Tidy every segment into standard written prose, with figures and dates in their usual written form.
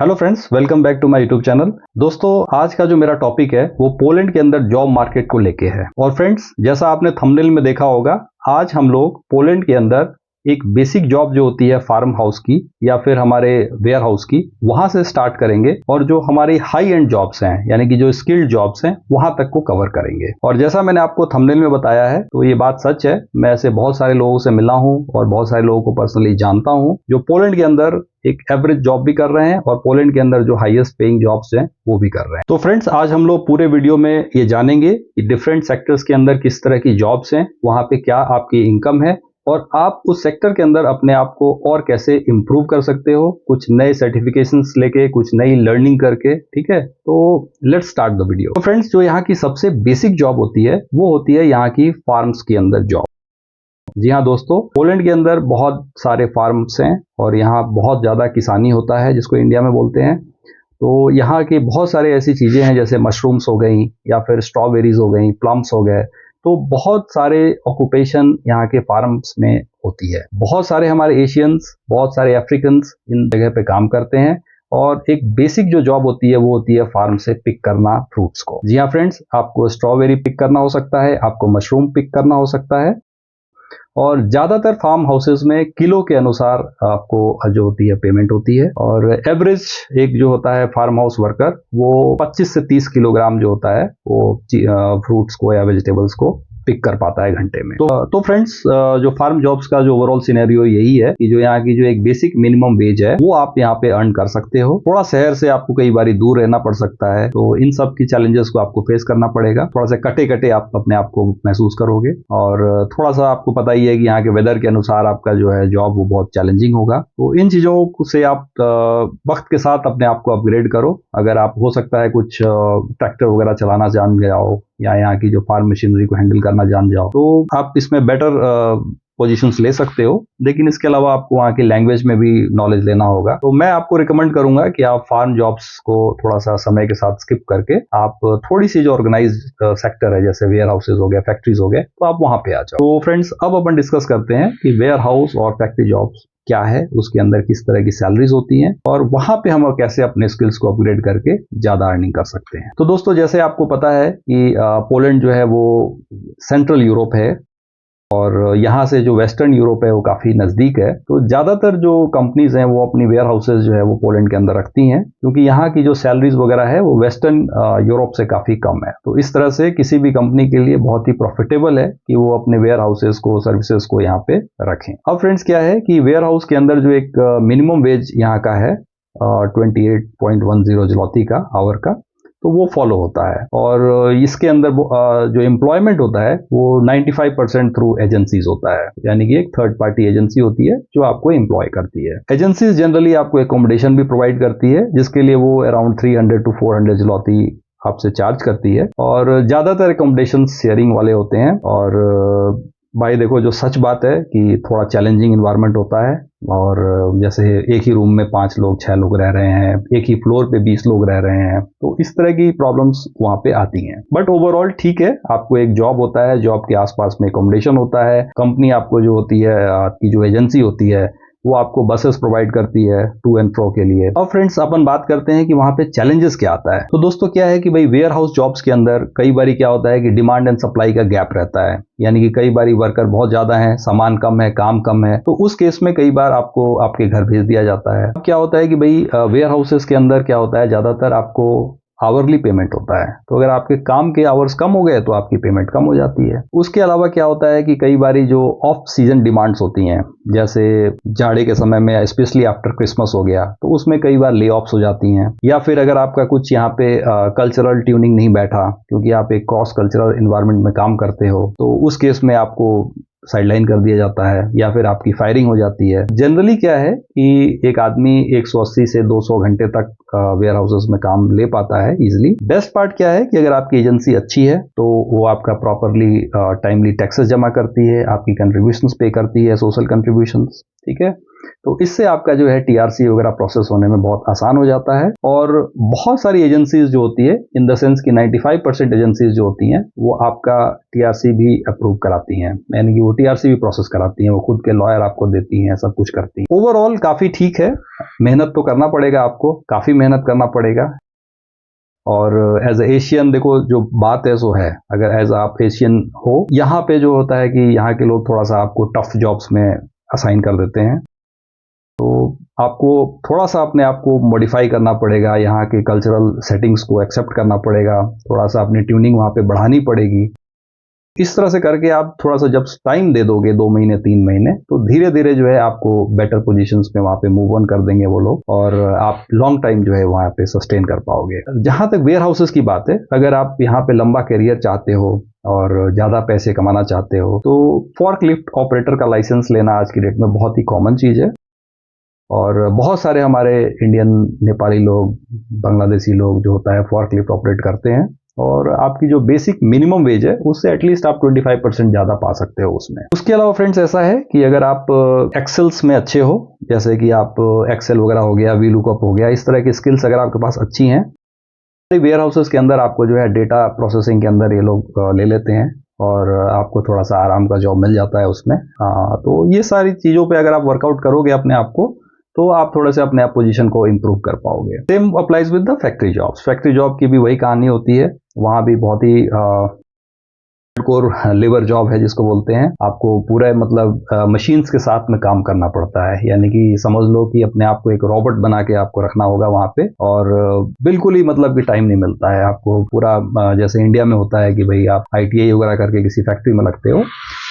Hello friends, welcome back to my YouTube channel. दोस्तों, आज का जो मेरा टॉपिक है वो पोलैंड के अंदर जॉब मार्केट को लेके है। और फ्रेंड्स, जैसा आपने थंबनेल में देखा होगा, आज हम लोग पोलैंड के अंदर एक बेसिक जॉब जो होती है फार्म हाउस की या फिर हमारे वेयर हाउस की, वहां से स्टार्ट करेंगे और जो हमारी हाई एंड जॉब्स हैं यानी कि जो स्किल्ड जॉब्स हैं वहां तक को कवर करेंगे। और जैसा मैंने आपको थंबनेल में बताया है तो ये बात सच है। मैं ऐसे बहुत सारे लोगों से मिला हूं और बहुत सारे लोगों को पर्सनली जानता हूं जो पोलैंड के अंदर एक एवरेज जॉब भी कर रहे हैं और पोलैंड के अंदर जो हाईएस्ट पेइंग जॉब्स हैं वो भी कर रहे हैं। तो फ्रेंड्स, आज हम लोग पूरे वीडियो में ये जानेंगे कि डिफरेंट सेक्टर्स के अंदर किस तरह की जॉब्स हैं, वहां पे क्या आपकी इनकम है और आप उस सेक्टर के अंदर अपने आप को और कैसे इंप्रूव कर सकते हो, कुछ नए सर्टिफिकेशंस लेके, कुछ नई लर्निंग करके। ठीक है, तो लेट्स स्टार्ट द वीडियो। तो फ्रेंड्स, जो यहाँ की सबसे बेसिक जॉब होती है वो होती है यहाँ की फार्म्स के अंदर जॉब। जी हाँ दोस्तों, पोलैंड के अंदर बहुत सारे फार्म्स हैं और यहाँ बहुत ज़्यादा किसानी होता है जिसको इंडिया में बोलते हैं। तो यहाँ की बहुत सारे ऐसी चीज़ें हैं जैसे मशरूम्स हो गई या फिर स्ट्रॉबेरीज हो गई, प्लम्स हो गए। तो बहुत सारे ऑक्यूपेशन यहाँ के फार्म्स में होती है। बहुत सारे हमारे एशियंस, बहुत सारे अफ्रीकन्स इन जगह पे काम करते हैं। और एक बेसिक जो जॉब होती है वो होती है फार्म से पिक करना फ्रूट्स को। जी हाँ फ्रेंड्स, आपको स्ट्रॉबेरी पिक करना हो सकता है, आपको मशरूम पिक करना हो सकता है। और ज़्यादातर फार्म हाउसेस में किलो के अनुसार आपको जो होती है पेमेंट होती है। और एवरेज एक जो होता है फार्म हाउस वर्कर वो 25 से 30 किलोग्राम जो होता है वो फ्रूट्स को या वेजिटेबल्स को पिक कर पाता है घंटे में। तो फ्रेंड्स, जो फार्म जॉब्स का जो ओवरऑल सिनेरियो यही है कि जो यहाँ की जो एक बेसिक मिनिमम वेज है वो आप यहाँ पे अर्न कर सकते हो। थोड़ा शहर से आपको कई बार दूर रहना पड़ सकता है, तो इन सब की चैलेंजेस को आपको फेस करना पड़ेगा। थोड़ा सा कटे कटे आप अपने आप को महसूस करोगे और थोड़ा सा आपको पता ही है कि यहाँ के वेदर के अनुसार आपका जो है जॉब वो बहुत चैलेंजिंग होगा। तो इन चीजों से आप वक्त के साथ अपने आप को अपग्रेड करो। अगर आप हो सकता है कुछ ट्रैक्टर वगैरह चलाना जान गया हो या यहाँ की जो फार्म मशीनरी को हैंडल करना जान जाओ तो आप इसमें बेटर पोजीशंस ले सकते हो। लेकिन इसके अलावा आपको वहाँ की लैंग्वेज में भी नॉलेज लेना होगा। तो मैं आपको रिकमेंड करूंगा कि आप फार्म जॉब्स को थोड़ा सा समय के साथ स्किप करके आप थोड़ी सी जो ऑर्गेनाइज सेक्टर है जैसे वेयर हाउसेज हो गया, फैक्ट्रीज हो गए, तो आप वहां पे आ जाओ। तो फ्रेंड्स, अब अपन डिस्कस करते हैं कि वेयर हाउस और फैक्ट्री जॉब्स क्या है, उसके अंदर किस तरह की सैलरीज होती हैं और वहां पे हम कैसे अपने स्किल्स को अपग्रेड करके ज्यादा अर्निंग कर सकते हैं। तो दोस्तों, जैसे आपको पता है कि पोलैंड जो है वो सेंट्रल यूरोप है और यहाँ से जो वेस्टर्न यूरोप है वो काफ़ी नज़दीक है। तो ज़्यादातर जो कंपनीज हैं वो अपनी वेयर हाउसेज जो है वो पोलैंड के अंदर रखती हैं, क्योंकि यहाँ की जो सैलरीज वगैरह है वो वेस्टर्न यूरोप से काफ़ी कम है। तो इस तरह से किसी भी कंपनी के लिए बहुत ही प्रॉफिटेबल है कि वो अपने वेयर हाउसेज को, सर्विसेज को यहाँ पे रखें। अब फ्रेंड्स, क्या है कि वेयर हाउस के अंदर जो एक मिनिमम वेज यहाँ का है 28.10 ज़्लॉटी का आवर का, तो वो फॉलो होता है। और इसके अंदर जो एम्प्लॉयमेंट होता है वो 95% थ्रू एजेंसीज होता है, यानी कि एक थर्ड पार्टी एजेंसी होती है जो आपको एम्प्लॉय करती है। एजेंसीज जनरली आपको एकोमोडेशन भी प्रोवाइड करती है जिसके लिए वो अराउंड 300 to 400 ज़्लॉटी आपसे चार्ज करती है। और ज़्यादातर एकोमोडेशन शेयरिंग वाले होते हैं। और भाई देखो, जो सच बात है कि थोड़ा चैलेंजिंग इन्वायरमेंट होता है। और जैसे एक ही रूम में 5 लोग 6 लोग रह रहे हैं, एक ही फ्लोर पे 20 लोग रह रहे हैं, तो इस तरह की प्रॉब्लम्स वहाँ पे आती हैं। बट ओवरऑल ठीक है, आपको एक जॉब होता है, जॉब के आसपास में एकोमोडेशन होता है। कंपनी आपको जो होती है, आपकी जो एजेंसी होती है वो आपको बसेस प्रोवाइड करती है टू एंड फ्रो के लिए। अब फ्रेंड्स, अपन बात करते हैं कि वहाँ पे चैलेंजेस क्या आता है। तो दोस्तों, क्या है कि भाई वेयर हाउस जॉब्स के अंदर कई बारी क्या होता है कि डिमांड एंड सप्लाई का गैप रहता है, यानी कि कई बारी वर्कर बहुत ज्यादा हैं, सामान कम है, काम कम है। तो उस केस में कई बार आपको आपके घर भेज दिया जाता है। अब क्या होता है कि भाई वेयर हाउसेस के अंदर क्या होता है, ज्यादातर आपको आवरली पेमेंट होता है। तो अगर आपके काम के आवर्स कम हो गए तो आपकी पेमेंट कम हो जाती है। उसके अलावा क्या होता है कि कई बारी जो ऑफ सीजन डिमांड्स होती हैं, जैसे जाड़े के समय में स्पेशली आफ्टर क्रिसमस हो गया, तो उसमें कई बार ले ऑफ्स हो जाती हैं। या फिर अगर आपका कुछ यहाँ पे कल्चरल ट्यूनिंग नहीं बैठा, क्योंकि आप एक क्रॉस कल्चरल इन्वायरमेंट में काम करते हो, तो उस केस में आपको साइडलाइन कर दिया जाता है या फिर आपकी फायरिंग हो जाती है। जनरली क्या है कि एक आदमी 180 से 200 घंटे तक वेयर हाउसेस में काम ले पाता है इजिली। बेस्ट पार्ट क्या है कि अगर आपकी एजेंसी अच्छी है तो वो आपका प्रॉपरली टाइमली टैक्सेस जमा करती है, आपकी कंट्रीब्यूशंस पे करती है, सोशल कंट्रीब्यूशंस, ठीक है। तो इससे आपका जो है टीआरसी वगैरह प्रोसेस होने में बहुत आसान हो जाता है। और बहुत सारी एजेंसीज जो होती है, इन द सेंस कि 95% एजेंसीज जो होती हैं वो आपका टीआरसी भी अप्रूव कराती हैं, यानी कि वो टीआरसी भी प्रोसेस कराती हैं, वो खुद के लॉयर आपको देती हैं, सब कुछ करती हैं। ओवरऑल काफ़ी ठीक है, मेहनत तो करना पड़ेगा, आपको काफ़ी मेहनत करना पड़ेगा। और एज ए एशियन देखो जो बात है सो है, अगर एज आप एशियन हो, यहाँ पे जो होता है कि यहाँ के लोग थोड़ा सा आपको टफ जॉब्स में असाइन कर देते हैं, तो आपको थोड़ा सा अपने आप को मॉडिफाई करना पड़ेगा, यहाँ के कल्चरल सेटिंग्स को एक्सेप्ट करना पड़ेगा, थोड़ा सा अपनी ट्यूनिंग वहाँ पे बढ़ानी पड़ेगी। इस तरह से करके आप थोड़ा सा जब टाइम दे दोगे 2 महीने 3 महीने, तो धीरे धीरे जो है आपको बेटर पोजीशंस में वहाँ पे मूव ऑन कर देंगे वो लोग, और आप लॉन्ग टाइम जो है वहाँ पे सस्टेन कर पाओगे। जहाँ तक वेयर हाउसेस की बात है, अगर आप यहाँ पे लंबा करियर चाहते हो और ज़्यादा पैसे कमाना चाहते हो, तो फॉर्कलिफ्ट ऑपरेटर का लाइसेंस लेना आज की डेट में बहुत ही कॉमन चीज़ है। और बहुत सारे हमारे इंडियन, नेपाली लोग, बांग्लादेशी लोग जो होता है फॉर्कलिफ्ट ऑपरेट करते हैं, और आपकी जो बेसिक मिनिमम वेज है उससे एटलीस्ट आप 25% ज़्यादा पा सकते हो उसमें। उसके अलावा फ्रेंड्स ऐसा है कि अगर आप एक्सेल्स में अच्छे हो, जैसे कि आप एक्सेल वगैरह हो गया, वी लुकअप हो गया, इस तरह की स्किल्स अगर आपके पास अच्छी हैं, वेयर हाउसेस के अंदर आपको जो है डेटा प्रोसेसिंग के अंदर ये लोग ले लेते हैं, और आपको थोड़ा सा आराम का जॉब मिल जाता है उसमें। तो ये सारी चीज़ों पे अगर आप वर्कआउट करोगे अपने आप को, तो आप थोड़े से अपने आप पोजीशन को इम्प्रूव कर पाओगे। Same applies with the factory jobs. Factory job की भी वही कहानी होती है, वहाँ भी बहुत ही कोर लेबर जॉब है जिसको बोलते हैं। आपको पूरा मतलब मशीन्स के साथ में काम करना पड़ता है, यानी कि समझ लो कि अपने आप को एक रोबोट बना के आपको रखना होगा वहाँ पे, और बिल्कुल ही मतलब कि टाइम नहीं मिलता है आपको पूरा। जैसे इंडिया में होता है कि भाई आप ITI वगैरह करके किसी फैक्ट्री में लगते हो,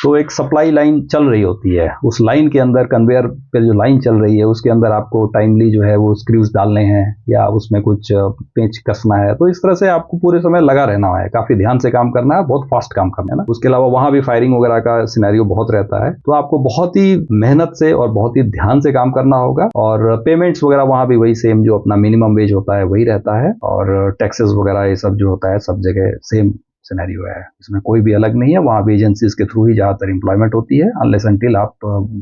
तो एक सप्लाई लाइन चल रही होती है, उस लाइन के अंदर कन्वेयर पे जो लाइन चल रही है उसके अंदर आपको टाइमली जो है वो स्क्रूज डालने हैं या उसमें कुछ पेंच कसना है। तो इस तरह से आपको पूरे समय लगा रहना है, काफी ध्यान से काम करना है, बहुत फास्ट काम करना है ना। उसके अलावा वहां भी फायरिंग वगैरह का सिनेरियो बहुत रहता है, तो आपको बहुत ही मेहनत से और बहुत ही ध्यान से काम करना होगा। और पेमेंट्स वगैरह वहां भी वही सेम, जो अपना मिनिमम वेज होता है वही रहता है, और टैक्सेस वगैरह ये सब जो होता है सब जगह सेम सिनेरियो है, इसमें कोई भी अलग नहीं है। वहाँ भी एजेंसीज के थ्रू ही ज़्यादातर एम्प्लॉयमेंट होती है, अनलेस अनटिल आप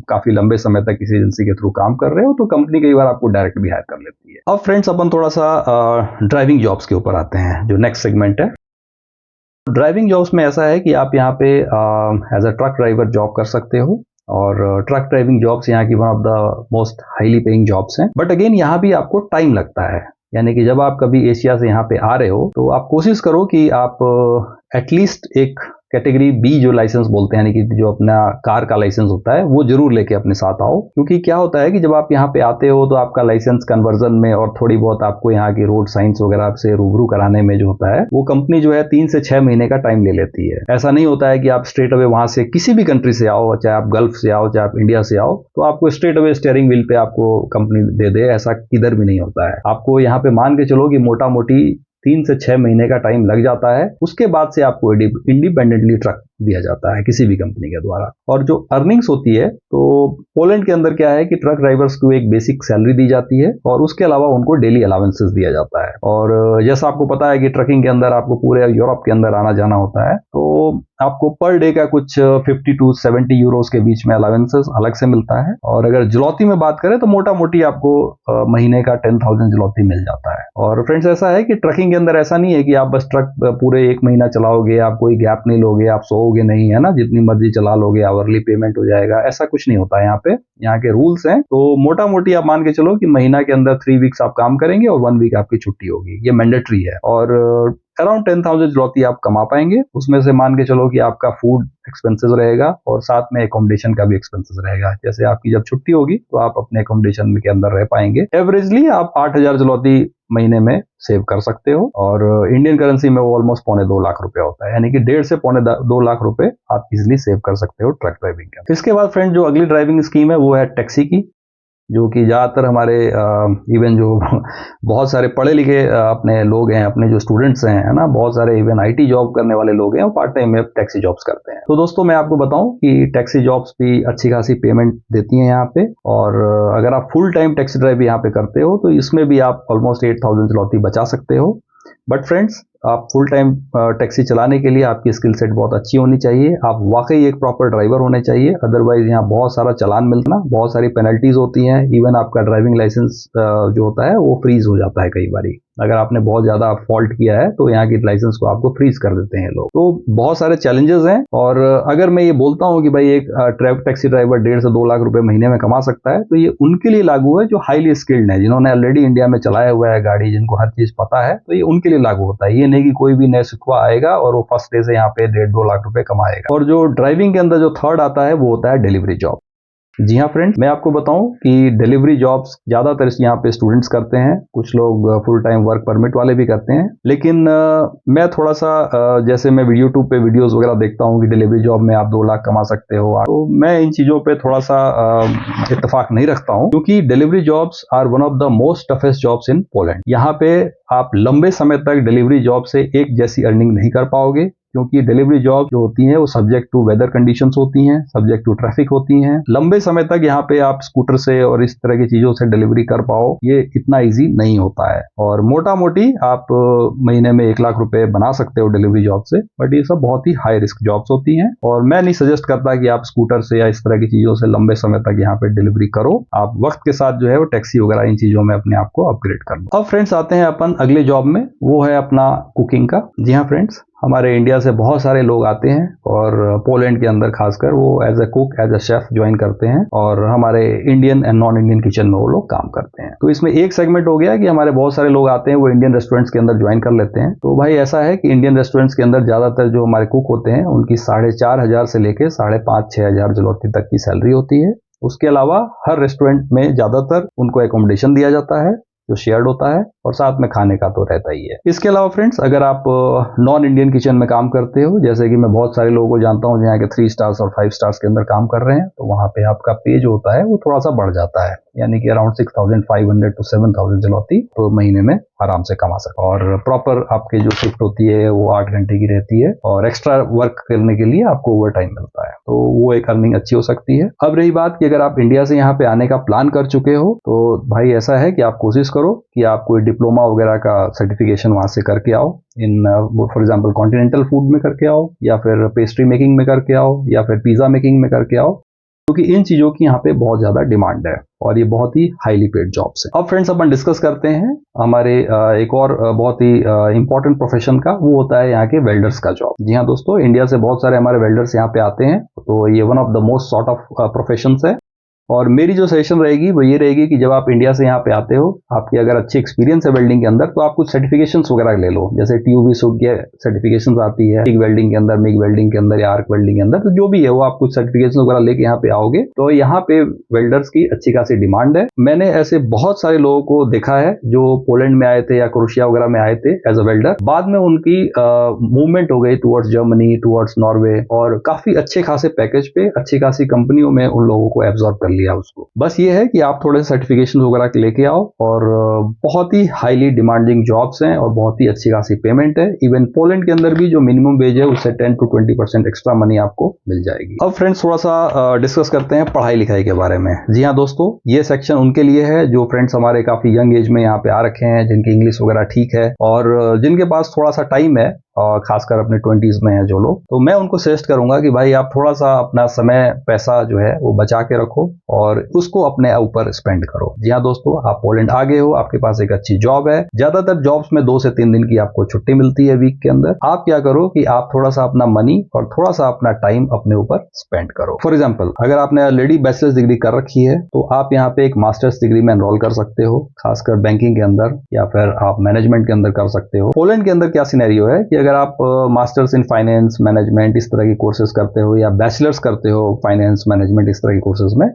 काफ़ी लंबे समय तक किसी एजेंसी के थ्रू काम कर रहे हो, तो कंपनी कई बार आपको डायरेक्ट भी हायर कर लेती है। अब फ्रेंड्स अपन थोड़ा सा ड्राइविंग जॉब्स के ऊपर आते हैं, जो नेक्स्ट सेगमेंट है। ड्राइविंग जॉब्स में ऐसा है कि आप यहाँ पे as a truck driver job कर सकते हो, और ट्रक ड्राइविंग जॉब्स यहाँ की one of the most highly paying jobs हैं। बट अगेन यहाँ भी आपको टाइम लगता है, यानी कि जब आप कभी एशिया से यहाँ पे आ रहे हो, तो आप कोशिश करो कि आप एटलीस्ट एक कैटेगरी बी जो लाइसेंस बोलते हैं, यानी कि जो अपना कार का लाइसेंस होता है, वो जरूर लेके अपने साथ आओ। क्योंकि क्या होता है कि जब आप यहाँ पे आते हो तो आपका लाइसेंस कन्वर्जन में और थोड़ी बहुत आपको यहाँ की रोड साइंस वगैरह से रूबरू कराने में जो होता है, वो कंपनी जो है 3 से 6 महीने का टाइम ले लेती है। ऐसा नहीं होता है कि आप स्ट्रेट अवे वहां से किसी भी कंट्री से आओ, चाहे आप गल्फ से आओ, चाहे आप इंडिया से आओ, तो आपको स्ट्रेट अवे स्टीयरिंग व्हील पे आपको कंपनी दे दे, ऐसा किधर भी नहीं होता है। आपको यहाँ पे मान के चलो कि मोटा मोटी 3 से 6 महीने का टाइम लग जाता है। उसके बाद से आपको इंडिपेंडेंटली ट्रक दिया जाता है किसी भी कंपनी के द्वारा। और जो अर्निंग्स होती है, तो पोलैंड के अंदर क्या है कि ट्रक ड्राइवर्स को एक बेसिक सैलरी दी जाती है, और उसके अलावा उनको डेली अलाउंसेस दिया जाता है। और जैसा आपको पता है कि ट्रकिंग के अंदर आपको पूरे यूरोप के अंदर आना जाना होता है, तो आपको पर डे का कुछ 50 to 70 यूरोस के बीच में अलाउंसेस अलग से मिलता है। और अगर जलौती में बात करें तो मोटा मोटी आपको महीने का 10,000 जलौती मिल जाता है। और फ्रेंड्स ऐसा है कि ट्रकिंग के अंदर ऐसा नहीं है कि आप बस ट्रक पूरे 1 महीना चलाओगे, आप कोई गैप नहीं लोगे, आप सोओगे नहीं, है ना, जितनी मर्जी चला लोगे, आवरली पेमेंट हो जाएगा, ऐसा कुछ नहीं होता है यहाँ पे। यहाँ के रूल्स हैं, तो मोटा मोटी आप मान के चलो कि महीना के अंदर 3 वीक्स आप काम करेंगे और 1 वीक आपकी छुट्टी होगी, ये मैंडेटरी है। और अराउंड 10,000 जलौती आप कमा पाएंगे। उसमें से मान के चलो कि आपका फूड एक्सपेंसेस रहेगा और साथ में एकोमोडेशन का भी एक्सपेंसेस रहेगा। जैसे आपकी जब छुट्टी होगी तो आप अपने एकोमोडेशन के अंदर रह पाएंगे। एवरेजली आप 8,000 जलौती महीने में सेव कर सकते हो, और इंडियन करेंसी में वो ऑलमोस्ट 2.25 लाख रुपए होता है, यानी कि 1.5 से 2.25 लाख रुपए आप इजिली सेव कर सकते हो ट्रक ड्राइविंग का। इसके बाद फ्रेंड जो अगली ड्राइविंग स्कीम है वो है टैक्सी की, जो कि ज़्यादातर हमारे इवन जो बहुत सारे पढ़े लिखे अपने लोग हैं, अपने जो स्टूडेंट्स हैं, है ना, बहुत सारे इवन IT जॉब करने वाले लोग हैं, वो पार्ट टाइम में टैक्सी जॉब्स करते हैं। तो दोस्तों मैं आपको बताऊं कि टैक्सी जॉब्स भी अच्छी खासी पेमेंट देती हैं यहाँ पे, और अगर आप फुल टाइम टैक्सी ड्राइव यहाँ पे करते हो तो इसमें भी आप ऑलमोस्ट 8,000 जलौती बचा सकते हो। बट फ्रेंड्स आप फुल टाइम टैक्सी चलाने के लिए आपकी स्किल सेट बहुत अच्छी होनी चाहिए। आप वाकई एक प्रॉपर ड्राइवर होने चाहिए, अदरवाइज यहाँ बहुत सारा चालान मिलना, बहुत सारी पेनल्टीज होती हैं। इवन आपका ड्राइविंग लाइसेंस जो होता है वो फ्रीज हो जाता है कई बारी। अगर आपने बहुत ज्यादा फॉल्ट किया है तो यहाँ की लाइसेंस को आपको फ्रीज कर देते हैं लोग। तो बहुत सारे चैलेंजेस हैं। और अगर मैं ये बोलता हूँ कि भाई एक टैक्सी ड्राइवर 1.5 से 2 लाख रुपए महीने में कमा सकता है, तो ये उनके लिए लागू है जो हाईली स्किल्ड है, जिन्होंने ऑलरेडी इंडिया में चलाया हुआ है गाड़ी, जिनको हर चीज पता है, तो ये उनके लिए लागू होता है। ये नहीं कि कोई भी नया सिखवा आएगा और वो फर्स्ट डे से यहाँ पे 1.5-2 लाख रुपए कमाएगा। और जो ड्राइविंग के अंदर जो थर्ड आता है वो होता है डिलीवरी जॉब। जी हाँ फ्रेंड्स, मैं आपको बताऊं कि डिलीवरी जॉब्स ज्यादातर यहाँ पे स्टूडेंट्स करते हैं, कुछ लोग फुल टाइम वर्क परमिट वाले भी करते हैं। लेकिन मैं थोड़ा सा जैसे मैं यूट्यूब पे वीडियोस वगैरह देखता हूँ कि डिलीवरी जॉब में आप 2 लाख कमा सकते हो, तो मैं इन चीजों पे थोड़ा सा इत्तेफाक नहीं रखता हूँ, क्योंकि delivery jobs are one of the most toughest jobs in Poland. यहाँ पे आप लंबे समय तक डिलीवरी जॉब से एक जैसी अर्निंग नहीं कर पाओगे, क्योंकि डिलीवरी जॉब जो होती है वो सब्जेक्ट टू वेदर कंडीशंस होती हैं, सब्जेक्ट टू ट्रैफिक होती हैं। लंबे समय तक यहाँ पे आप स्कूटर से और इस तरह की चीजों से डिलीवरी कर पाओ, ये इतना इजी नहीं होता है। और मोटा मोटी आप महीने में 1 लाख रुपए बना सकते हो डिलीवरी जॉब से, बट ये सब बहुत ही हाई रिस्क जॉब्स होती हैं। और मैं नहीं सजेस्ट करता कि आप स्कूटर से या इस तरह की चीजों से लंबे समय तक यहाँ पे डिलीवरी करो। आप वक्त के साथ जो है वो टैक्सी वगैरह इन चीजों में अपने आप को अपग्रेड कर लो। अब फ्रेंड्स आते हैं अपन अगले जॉब में, वो है अपना कुकिंग का। जी हाँ फ्रेंड्स, हमारे इंडिया से बहुत सारे लोग आते हैं और पोलैंड के अंदर खासकर वो as a cook, as a chef join करते हैं और हमारे Indian and non Indian kitchen में वो लोग काम करते हैं। तो इसमें एक सेगमेंट हो गया कि हमारे बहुत सारे लोग आते हैं वो इंडियन रेस्टोरेंट्स के अंदर ज्वाइन कर लेते हैं। तो भाई ऐसा है कि इंडियन रेस्टोरेंट्स के अंदर ज्यादातर जो हमारे कुक होते हैं उनकी 4,500 से लेकर 5,500-6,000 ज़्लोटी तक की सैलरी होती है। उसके अलावा हर रेस्टोरेंट में ज्यादातर उनको एकोमोडेशन दिया जाता है जो शेयर्ड होता है, और साथ में खाने का तो रहता ही है। इसके अलावा फ्रेंड्स, अगर आप नॉन इंडियन किचन में काम करते हो, जैसे कि मैं बहुत सारे लोगों को जानता हूं जहाँ के 3 स्टार्स और 5 स्टार्स के अंदर काम कर रहे हैं, तो वहां पे आपका पे जो होता है वो थोड़ा सा बढ़ जाता है, यानी कि अराउंड 6,500 to 7,000 ज़लोटी तो महीने में आराम से कमा सकते। और प्रॉपर आपकी जो शिफ्ट होती है वो 8 घंटे की रहती है और एक्स्ट्रा वर्क करने के लिए आपको ओवर टाइम मिलता है, तो वो एक अर्निंग अच्छी हो सकती है। अब रही बात कि अगर आप इंडिया से यहाँ पे आने का प्लान कर चुके हो, तो भाई ऐसा है कि आप कोशिश करो कि आप कोई डिप्लोमा वगैरह का सर्टिफिकेशन वहां से करके आओ। In for example continental food में करके आओ, या फिर पेस्ट्री मेकिंग में करके आओ, या फिर पिज्जा मेकिंग में करके आओ, क्योंकि इन चीजों की यहाँ पे बहुत ज्यादा डिमांड है और ये बहुत ही हाईली पेड जॉब्स है। अब फ्रेंड्स अपन डिस्कस करते हैं हमारे एक और बहुत ही इंपॉर्टेंट प्रोफेशन का, वो होता है यहाँ के वेल्डर्स का जॉब। जी हाँ दोस्तों, इंडिया से बहुत सारे हमारे वेल्डर्स यहाँ पे आते हैं, तो ये one of the most sort of professions है। और मेरी जो सजेशन रहेगी वो ये रहेगी कि जब आप इंडिया से यहाँ पे आते हो, आपकी अगर अच्छी एक्सपीरियंस है वेल्डिंग के अंदर, तो आप कुछ सर्टिफिकेशंस वगैरह ले लो, जैसे TUV सूट की सर्टिफिकेशंस आती है, टिग वेल्डिंग के अंदर, मिग वेल्डिंग के अंदर या आर्क वेल्डिंग के अंदर, तो जो भी है वो आप कुछ सर्टिफिकेशन वगैरह लेके यहाँ पे आओगे, तो यहाँ पे वेल्डर्स की अच्छी खासी डिमांड है। मैंने ऐसे बहुत सारे लोगों को देखा है जो पोलैंड में आए थे या क्रोएशिया वगैरह में आए थे एज अ वेल्डर, बाद में उनकी मूवमेंट हो गई टुवर्ड्स जर्मनी, टुवर्ड्स नॉर्वे, और काफी अच्छे खासे पैकेज पे अच्छी खासी कंपनियों में उन लोगों को एब्जॉर्ब कर लिया उसको। बस ये है कि आप थोड़े सर्टिफिकेशन वगैरह लेके आओ, और बहुत ही हाईली डिमांडिंग जॉब्स हैं और बहुत ही अच्छी खासी पेमेंट है। इवन पोलैंड के अंदर भी जो मिनिमम वेज है उससे 10 to 20% एक्स्ट्रा मनी आपको मिल जाएगी। अब फ्रेंड्स थोड़ा सा डिस्कस करते हैं पढ़ाई लिखाई के बारे में। जी हाँ दोस्तों, ये सेक्शन उनके लिए है जो फ्रेंड्स हमारे काफी यंग एज में यहाँ पे आ रखे हैं, जिनकी इंग्लिश वगैरह ठीक है और जिनके पास थोड़ा सा टाइम है, और खासकर अपने 20s में है जो लोग, तो मैं उनको सजेस्ट करूंगा कि भाई आप थोड़ा सा अपना समय पैसा जो है वो बचा के रखो और उसको अपने ऊपर स्पेंड करो। जी हाँ दोस्तों, आप पोलैंड आ गए हो, आपके पास एक अच्छी जॉब है, ज्यादातर जॉब्स में 2 से 3 दिन की आपको छुट्टी मिलती है वीक के अंदर। आप क्या करो कि आप थोड़ा सा अपना मनी और थोड़ा सा अपना टाइम अपने ऊपर स्पेंड करो। फॉर एग्जाम्पल, अगर आपने ऑलरेडी बैचलर्स डिग्री कर रखी है तो आप यहाँ पे एक मास्टर्स डिग्री में एनरोल कर सकते हो, खासकर बैंकिंग के अंदर, या फिर आप मैनेजमेंट के अंदर कर सकते हो। पोलैंड के अंदर क्या सिनेरियो है कि अगर आप मास्टर्स इन फाइनेंस मैनेजमेंट इस तरह की कोर्सेज करते हो, या बैचलर्स करते हो फाइनेंस मैनेजमेंट इस तरह की कोर्सेज में,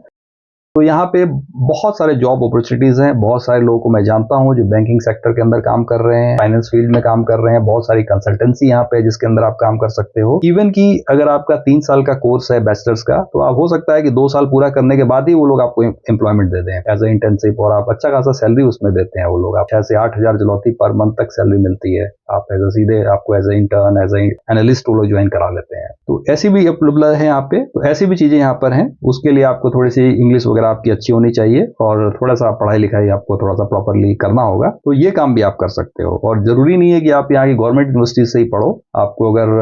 तो यहाँ पे बहुत सारे जॉब अपॉर्चुनिटीज हैं। बहुत सारे लोगों को मैं जानता हूँ जो बैंकिंग सेक्टर के अंदर काम कर रहे हैं, फाइनेंस फील्ड में काम कर रहे हैं, बहुत सारी कंसल्टेंसी यहाँ पे जिसके अंदर आप काम कर सकते हो। इवन कि अगर आपका 3 साल का कोर्स है बैचलर्स का, तो आप हो सकता है कि 2 साल पूरा करने के बाद ही वो लोग आपको एम्प्लॉयमेंट दे दें एज ए इंटर्नशिप, और आप अच्छा खासा सैलरी उसमें देते हैं वो लोग। आप 6 से 8,000 ज़लोटी पर मंथ तक सैलरी मिलती है। आप एज ए सीधे आपको as a intern, as a analyst वो लोग ज्वाइन करा लेते हैं। तो ऐसी भी उपलब्ध है यहाँ पे, तो ऐसी भी चीजें यहाँ पर हैं। उसके लिए आपको थोड़ी सी इंग्लिश वगैरह वगैरह आपकी अच्छी होनी चाहिए और थोड़ा सा पढ़ाई लिखाई आपको थोड़ा सा प्रॉपरली करना होगा, तो ये काम भी आप कर सकते हो। और जरूरी नहीं है कि आप यहाँ की गवर्नमेंट यूनिवर्सिटी से ही पढ़ो, आपको अगर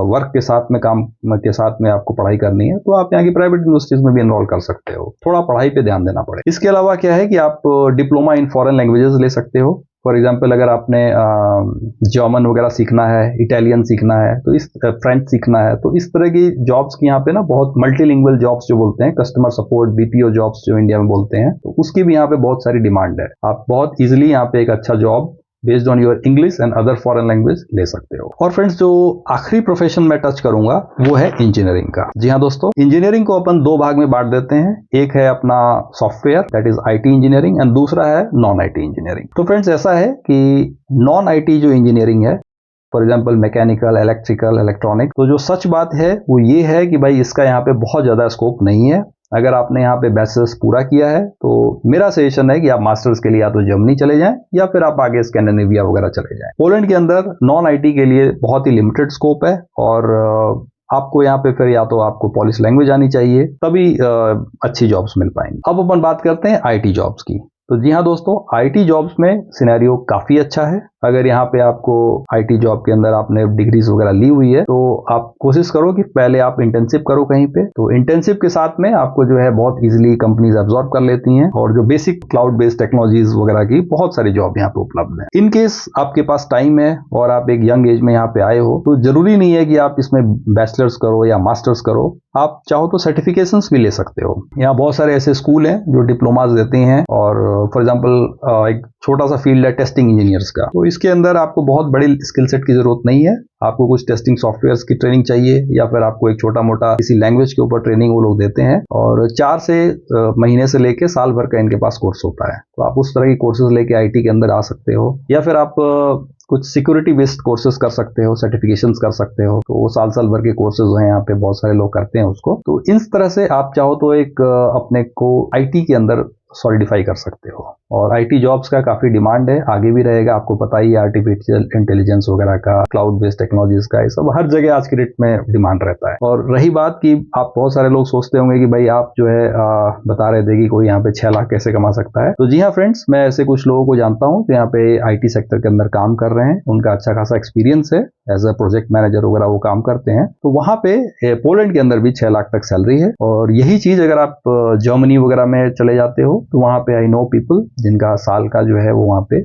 वर्क के साथ में, काम के साथ में आपको पढ़ाई करनी है तो आप यहाँ की प्राइवेट यूनिवर्सिटीज में भी एनरोल कर सकते हो। थोड़ा पढ़ाई पे ध्यान देना पड़ेगा। इसके अलावा क्या है कि आप डिप्लोमा इन फॉरेन लैंग्वेजेस ले सकते हो। फॉर एग्जाम्पल अगर आपने जर्मन वगैरह सीखना है, इटालियन सीखना है, तो इस फ्रेंच सीखना है, तो इस तरह की जॉब्स की यहाँ पे ना बहुत मल्टीलिंगुअल जॉब्स जो बोलते हैं, कस्टमर सपोर्ट बीपीओ जॉब्स जो इंडिया में बोलते हैं, तो उसकी भी यहाँ पे बहुत सारी डिमांड है। आप बहुत इजीली यहाँ पे एक अच्छा job based on your English and other foreign language ले सकते हो। और फ्रेंड्स, जो आखिरी प्रोफेशन में टच करूंगा वो है इंजीनियरिंग का। जी हाँ दोस्तों, इंजीनियरिंग को अपन दो भाग में बांट देते हैं। एक है अपना software, that is IT engineering, and दूसरा है नॉन आईटी इंजीनियरिंग। तो फ्रेंड्स, ऐसा है कि नॉन आईटी जो इंजीनियरिंग है, for example mechanical, electrical, electronic, तो जो सच बात है वो ये है कि भाई इसका यहाँ पे बहुत ज्यादा स्कोप नहीं है। अगर आपने यहाँ पे बैचलर्स पूरा किया है तो मेरा सजेशन है कि आप मास्टर्स के लिए या तो जर्मनी चले जाएं या फिर आप आगे स्कैंडिनेविया वगैरह चले जाएं। पोलैंड के अंदर नॉन आईटी के लिए बहुत ही लिमिटेड स्कोप है और आपको यहाँ पे फिर या तो आपको पॉलिश लैंग्वेज आनी चाहिए, तभी अच्छी जॉब्स मिल पाएंगी। अब अपन बात करते हैं आईटी जॉब्स की। तो जी हाँ दोस्तों, आईटी जॉब्स में सिनेरियो काफी अच्छा है। अगर यहाँ पे आपको आईटी जॉब के अंदर आपने डिग्रीज वगैरह ली हुई है तो आप कोशिश करो कि पहले आप इंटर्नशिप करो कहीं पे। तो इंटर्नशिप के साथ में आपको जो है बहुत इजीली कंपनीज एब्जॉर्ब कर लेती हैं और जो बेसिक क्लाउड बेस्ड टेक्नोलॉजीज वगैरह की बहुत सारी जॉब यहाँ पे उपलब्ध है। इन केस आपके पास टाइम है और आप एक यंग एज में यहाँ पे आए हो तो जरूरी नहीं है कि आप इसमें बैचलर्स करो या मास्टर्स करो, आप चाहो तो सर्टिफिकेशंस भी ले सकते हो। यहाँ बहुत सारे ऐसे स्कूल हैं जो डिप्लोमाज देते हैं और फॉर एग्जांपल एक छोटा सा फील्ड है टेस्टिंग इंजीनियर्स का। तो इसके अंदर आपको बहुत बड़ी स्किल सेट की जरूरत नहीं है। आपको कुछ टेस्टिंग सॉफ्टवेयर्स की ट्रेनिंग चाहिए या फिर आपको एक छोटा मोटा किसी लैंग्वेज के ऊपर ट्रेनिंग वो लोग देते हैं और 4 से महीने से लेके साल भर का इनके पास कोर्स होता है। तो आप उस तरह की कोर्सेज लेके आईटी के अंदर आ सकते हो या फिर आप कुछ सिक्योरिटी बेस्ड कोर्सेज कर सकते हो, सर्टिफिकेशंस कर सकते हो। तो वो साल भर के कोर्सेज हैं, यहाँ पे बहुत सारे लोग करते हैं उसको। तो इस तरह से आप चाहो तो एक अपने को आईटी के अंदर सॉलिडिफाई कर सकते हो और आईटी जॉब्स का काफी डिमांड है, आगे भी रहेगा। आपको पता ही है आर्टिफिशियल इंटेलिजेंस वगैरह का, क्लाउड बेस्ड टेक्नोलॉजीज का, ये सब हर जगह आज की डेट में डिमांड रहता है। और रही बात कि आप बहुत सारे लोग सोचते होंगे कि भाई आप जो है बता रहे थे कि कोई यहाँ पे 6 लाख कैसे कमा सकता है। तो जी हाँ फ्रेंड्स, मैं ऐसे कुछ लोगों को जानता हूँ जो यहाँ पे आईटी सेक्टर के अंदर काम कर रहे हैं, उनका अच्छा खासा एक्सपीरियंस है, एज अ प्रोजेक्ट मैनेजर वगैरह वो काम करते हैं। तो वहां पे पोलैंड के अंदर भी 6 लाख तक सैलरी है। और यही चीज अगर आप जर्मनी वगैरह में चले जाते हो तो वहां पे आई नो पीपल जिनका साल का जो है वो वहां पे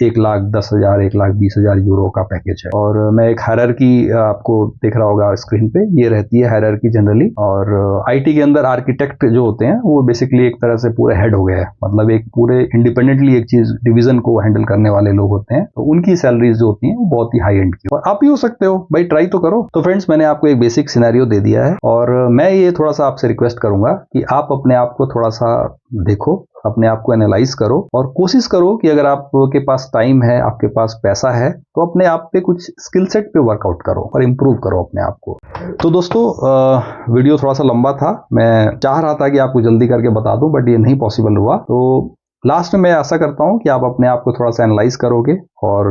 1,10,000 1,20,000 यूरो का पैकेज है। और मैं एक हायरार्की आपको दिख रहा होगा स्क्रीन पे, ये रहती है हायरार्की जनरली। और आईटी के अंदर आर्किटेक्ट जो होते हैं वो बेसिकली एक तरह से पूरे हेड हो गए हैं, मतलब एक पूरे इंडिपेंडेंटली एक चीज डिवीजन को हैंडल करने वाले लोग होते हैं। तो उनकी सैलरीज जो होती हैं वो बहुत ही हाई एंड की, और आप भी हो सकते हो भाई, ट्राई तो करो। तो फ्रेंड्स, मैंने आपको एक बेसिक सिनेरियो दे दिया है और मैं ये थोड़ा सा आपसे रिक्वेस्ट करूंगा कि आप अपने आप को थोड़ा सा देखो, अपने आप को एनालाइज करो और कोशिश करो कि अगर आपके पास टाइम है, आपके पास पैसा है, तो अपने आप पे कुछ स्किल सेट पे वर्कआउट करो और इम्प्रूव करो अपने आप को। तो दोस्तों, वीडियो थोड़ा सा लंबा था, मैं चाह रहा था कि आपको जल्दी करके बता दूं बट ये नहीं पॉसिबल हुआ। तो लास्ट में मैं आशा करता हूं कि आप अपने आप को थोड़ा सा एनालाइज करोगे और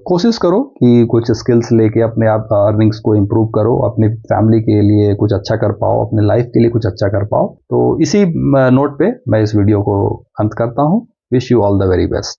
कोशिश करो कि कुछ स्किल्स लेके अपने आप अर्निंग्स को इम्प्रूव करो, अपनी फैमिली के लिए कुछ अच्छा कर पाओ, अपने लाइफ के लिए कुछ अच्छा कर पाओ। तो इसी नोट पे मैं इस वीडियो को अंत करता हूं। Wish you all the very best.